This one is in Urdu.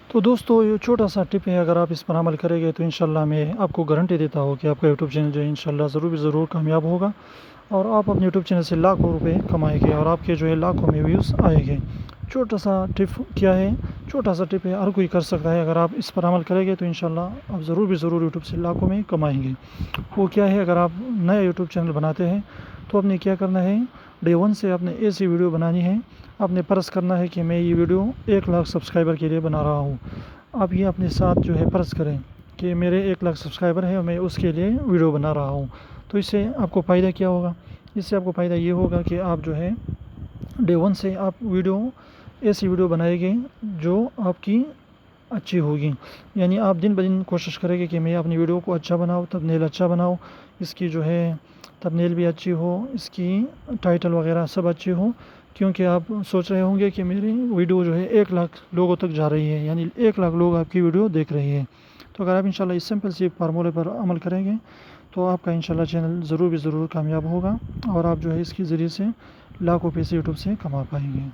تو دوستو یہ چھوٹا سا ٹپ ہے، اگر آپ اس پر عمل کریں گے تو انشاءاللہ میں آپ کو گارنٹی دیتا ہوں کہ آپ کا یوٹیوب چینل جو ہے انشاءاللہ ضرور کامیاب ہوگا، اور آپ اپنے یوٹیوب چینل سے لاکھوں روپے کمائیں گے، اور آپ کے جو ہے لاکھوں میں ویوز آئیں گے۔ چھوٹا سا ٹپ کیا ہے؟ چھوٹا سا ٹپ ہے، ہر کوئی کر سکتا ہے، اگر آپ اس پر عمل کریں گے تو انشاءاللہ آپ ضرور یوٹیوب سے لاکھوں میں کمائیں گے۔ وہ کیا ہے؟ اگر آپ نیا یوٹیوب چینل بناتے ہیں تو آپ نے کیا کرنا ہے، ڈے ون سے آپ نے ایسی ویڈیو بنانی ہے، آپ نے فرض کرنا ہے کہ میں یہ ویڈیو 1 لاکھ سبسکرائبر کے لیے بنا رہا ہوں۔ آپ یہ اپنے ساتھ جو ہے فرض کریں کہ میرے 1 لاکھ سبسکرائبر ہیں اور میں اس کے لیے ویڈیو بنا رہا ہوں۔ تو اس سے آپ کو فائدہ کیا ہوگا؟ اس سے آپ کو فائدہ یہ ہوگا کہ آپ جو ہے ڈے ون سے آپ ایسی ویڈیو بنائیں گے جو آپ کی اچھی ہوگی، یعنی آپ دن بدن کوشش کریں گے کہ میں اپنی ویڈیو کو اچھا بناؤں، تھمبنیل اچھا بناؤں، اس کی جو ہے تھمبنیل بھی اچھی ہو، اس کی ٹائٹل وغیرہ سب اچھی ہو، کیونکہ آپ سوچ رہے ہوں گے کہ میری ویڈیو جو ہے 1 لاکھ لوگوں تک جا رہی ہے، یعنی 1 لاکھ لوگ آپ کی ویڈیو دیکھ رہے ہیں۔ تو اگر آپ انشاءاللہ اس سمپل سی فارمولے پر عمل کریں گے تو آپ کا انشاءاللہ چینل ضرور کامیاب ہوگا، اور آپ جو ہے اس کے ذریعے سے لاکھوں پیسے یوٹیوب سے کما پائیں گے۔